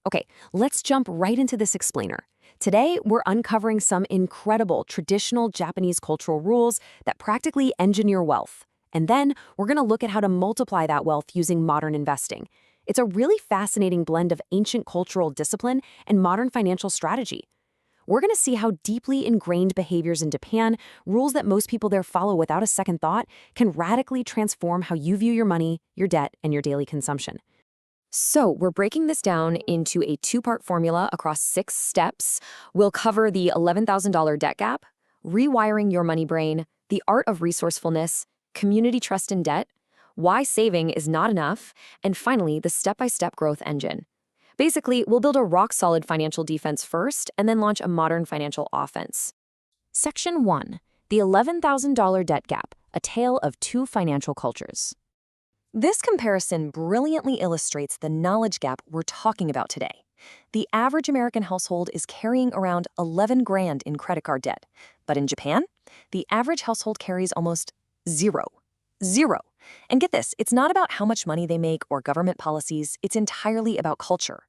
Okay, let's jump right into this explainer. Today, we're uncovering some incredible traditional Japanese cultural rules that practically engineer wealth. And then we're going to look at how to multiply that wealth using modern investing. It's a really fascinating blend of ancient cultural discipline and modern financial strategy. We're going to see how deeply ingrained behaviors in Japan, rules that most people there follow without a second thought, can radically transform how you view your money, your debt, and your daily consumption. So we're breaking this down into a two-part formula across 6 steps. We'll cover the $11,000 debt gap, rewiring your money brain, the art of resourcefulness, community trust in debt, why saving is not enough, and finally, the step-by-step growth engine. Basically, we'll build a rock-solid financial defense first and then launch a modern financial offense. Section 1. The $11,000 debt gap, a tale of two financial cultures. This comparison brilliantly illustrates the knowledge gap we're talking about today. The average American household is carrying around 11 grand in credit card debt. But in Japan, the average household carries almost zero. Zero. And get this, it's not about how much money they make or government policies, it's entirely about culture.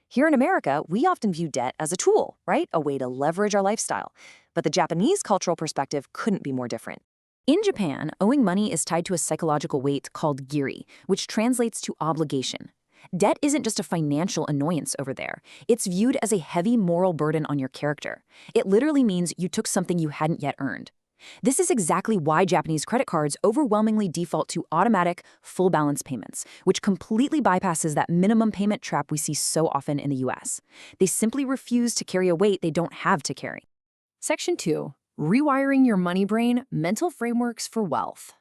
Here in America, we often view debt as a tool, right? A way to leverage our lifestyle. But the Japanese cultural perspective couldn't be more different. In Japan, owing money is tied to a psychological weight called giri, which translates to obligation. Debt isn't just a financial annoyance over there. It's viewed as a heavy moral burden on your character. It literally means you took something you hadn't yet earned. This is exactly why Japanese credit cards overwhelmingly default to automatic, full balance payments, which completely bypasses that minimum payment trap we see so often in the US. They simply refuse to carry a weight they don't have to carry. Section 2. Rewiring your money brain, mental frameworks for wealth.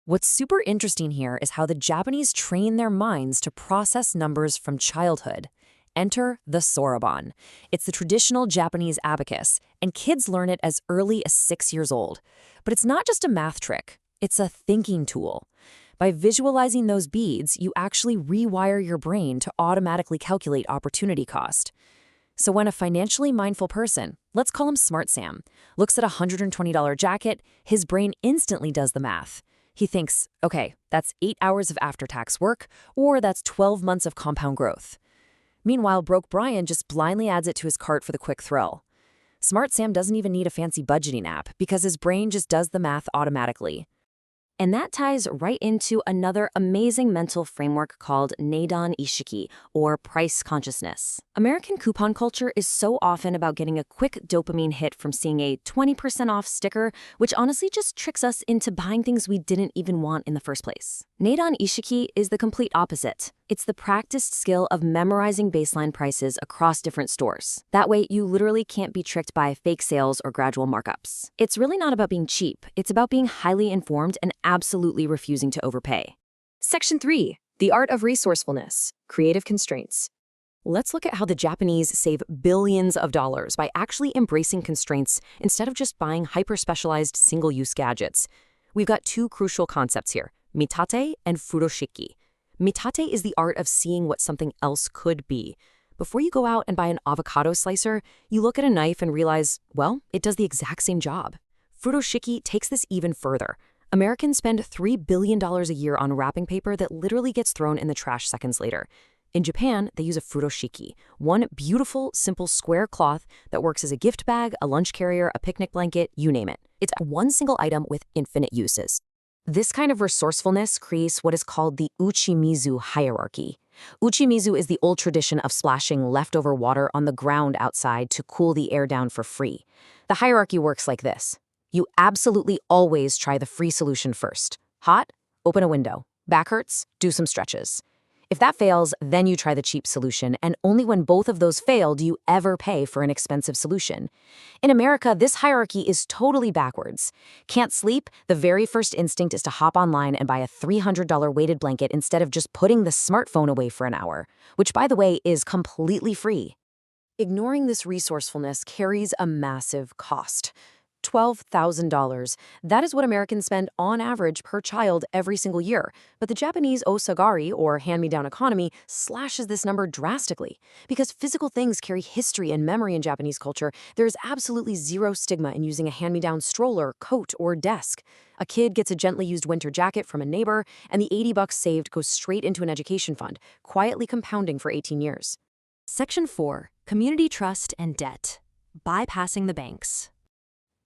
What's super interesting here is how the Japanese train their minds to process numbers from childhood. Enter the soroban. It's the traditional Japanese abacus, and kids learn it as early as 6 years old. But it's not just a math trick, it's a thinking tool. By visualizing those beads, you actually rewire your brain to automatically calculate opportunity cost. So when a financially mindful person, let's call him Smart Sam, looks at a $120 jacket, his brain instantly does the math. He thinks, okay, that's 8 hours of after-tax work, or that's 12 months of compound growth. Meanwhile, broke Brian just blindly adds it to his cart for the quick thrill. Smart Sam doesn't even need a fancy budgeting app because his brain just does the math automatically. And that ties right into another amazing mental framework called Neidan Ishiki, or price consciousness. American coupon culture is so often about getting a quick dopamine hit from seeing a 20% off sticker, which honestly just tricks us into buying things we didn't even want in the first place. Neidan Ishiki is the complete opposite. It's the practiced skill of memorizing baseline prices across different stores. That way, you literally can't be tricked by fake sales or gradual markups. It's really not about being cheap. It's about being highly informed and absolutely refusing to overpay. Section 3. The art of resourcefulness, creative constraints. Let's look at how the Japanese save billions of dollars by actually embracing constraints instead of just buying hyper-specialized single-use gadgets. We've got two crucial concepts here, mitate and furoshiki. Mitate is the art of seeing what something else could be. Before you go out and buy an avocado slicer, you look at a knife and realize, well, it does the exact same job. Furoshiki takes this even further. Americans spend $3 billion a year on wrapping paper that literally gets thrown in the trash seconds later. In Japan, they use a furoshiki, one beautiful, simple square cloth that works as a gift bag, a lunch carrier, a picnic blanket, you name it. It's one single item with infinite uses. This kind of resourcefulness creates what is called the Uchimizu hierarchy. Uchimizu is the old tradition of splashing leftover water on the ground outside to cool the air down for free. The hierarchy works like this. You absolutely always try the free solution first. Hot? Open a window. Back hurts? Do some stretches. If that fails, then you try the cheap solution, and only when both of those fail do you ever pay for an expensive solution. In America, this hierarchy is totally backwards. Can't sleep? The very first instinct is to hop online and buy a $300 weighted blanket instead of just putting the smartphone away for an hour, which, by the way, is completely free. Ignoring this resourcefulness carries a massive cost. $12,000. That is what Americans spend on average per child every single year. But the Japanese osagari, or hand-me-down economy, slashes this number drastically. Because physical things carry history and memory in Japanese culture, there is absolutely zero stigma in using a hand-me-down stroller, coat, or desk. A kid gets a gently used winter jacket from a neighbor, and the $80 saved goes straight into an education fund, quietly compounding for 18 years. Section 4. Community Trust and Debt. Bypassing the banks.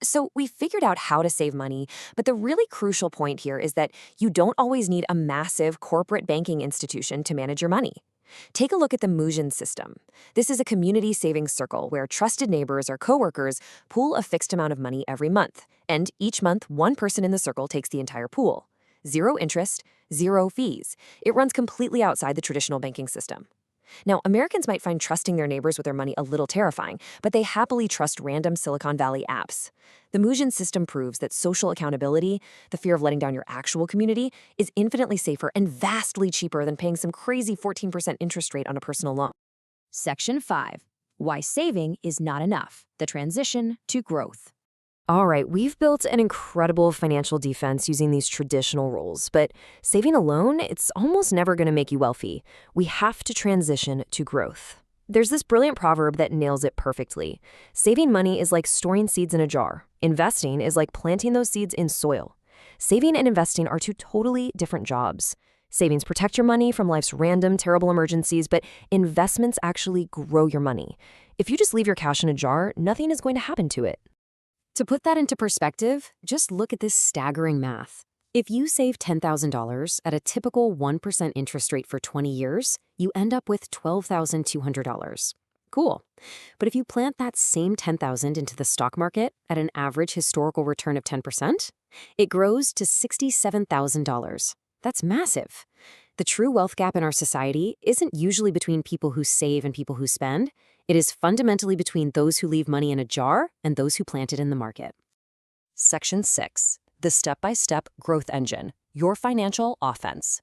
So we figured out how to save money, but the really crucial point here is that you don't always need a massive corporate banking institution to manage your money. Take a look at the Mujin system. This is a community savings circle where trusted neighbors or coworkers pool a fixed amount of money every month, and each month one person in the circle takes the entire pool. Zero interest, zero fees. It runs completely outside the traditional banking system. Now, Americans might find trusting their neighbors with their money a little terrifying, but they happily trust random Silicon Valley apps. The Mujin system proves that social accountability, the fear of letting down your actual community, is infinitely safer and vastly cheaper than paying some crazy 14% interest rate on a personal loan. Section 5. Why saving is not enough. The transition to growth. All right, we've built an incredible financial defense using these traditional rules, but saving alone, it's almost never going to make you wealthy. We have to transition to growth. There's this brilliant proverb that nails it perfectly. Saving money is like storing seeds in a jar. Investing is like planting those seeds in soil. Saving and investing are two totally different jobs. Savings protect your money from life's random, terrible emergencies, but investments actually grow your money. If you just leave your cash in a jar, nothing is going to happen to it. To put that into perspective, just look at this staggering math. If you save $10,000 at a typical 1% interest rate for 20 years, you end up with $12,200. Cool. But if you plant that same $10,000 into the stock market at an average historical return of 10%, it grows to $67,000. That's massive. The true wealth gap in our society isn't usually between people who save and people who spend. It is fundamentally between those who leave money in a jar and those who plant it in the market. Section 6. The step-by-step growth engine, your financial offense.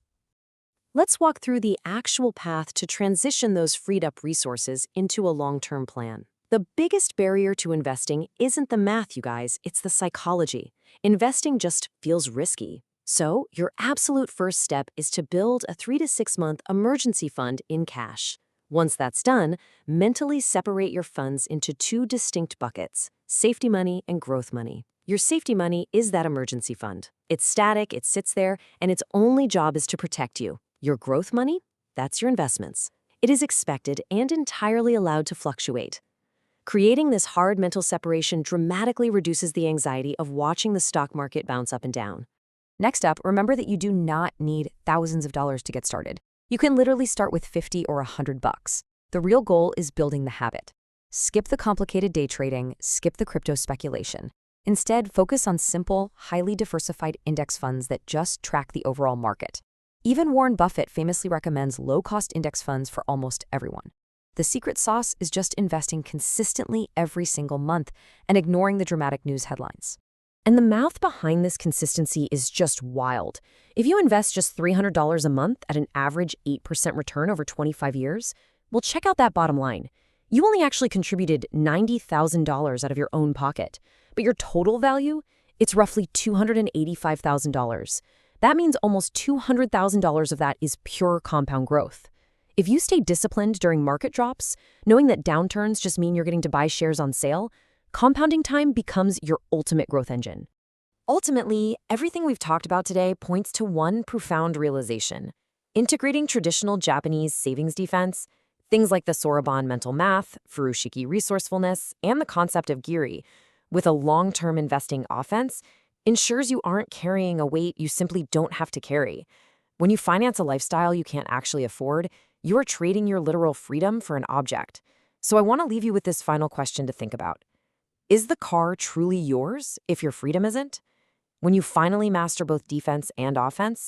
Let's walk through the actual path to transition those freed-up resources into a long-term plan. The biggest barrier to investing isn't the math, you guys, it's the psychology. Investing just feels risky. So, your absolute first step is to build a 3 to 6 month emergency fund in cash. Once that's done, mentally separate your funds into two distinct buckets: safety money and growth money. Your safety money is that emergency fund. It's static, it sits there, and its only job is to protect you. Your growth money? That's your investments. It is expected and entirely allowed to fluctuate. Creating this hard mental separation dramatically reduces the anxiety of watching the stock market bounce up and down. Next up, remember that you do not need thousands of dollars to get started. You can literally start with 50 or $100. The real goal is building the habit. Skip the complicated day trading, skip the crypto speculation. Instead, focus on simple, highly diversified index funds that just track the overall market. Even Warren Buffett famously recommends low-cost index funds for almost everyone. The secret sauce is just investing consistently every single month and ignoring the dramatic news headlines. And the math behind this consistency is just wild. If you invest just $300 a month at an average 8% return over 25 years, well, check out that bottom line. You only actually contributed $90,000 out of your own pocket. But your total value, it's roughly $285,000. That means almost $200,000 of that is pure compound growth. If you stay disciplined during market drops, knowing that downturns just mean you're getting to buy shares on sale, compounding time becomes your ultimate growth engine. Ultimately, everything we've talked about today points to one profound realization. Integrating traditional Japanese savings defense, things like the Soroban mental math, Furushiki resourcefulness, and the concept of giri, with a long-term investing offense, ensures you aren't carrying a weight you simply don't have to carry. When you finance a lifestyle you can't actually afford, you are trading your literal freedom for an object. So I want to leave you with this final question to think about. Is the car truly yours if your freedom isn't? When you finally master both defense and offense,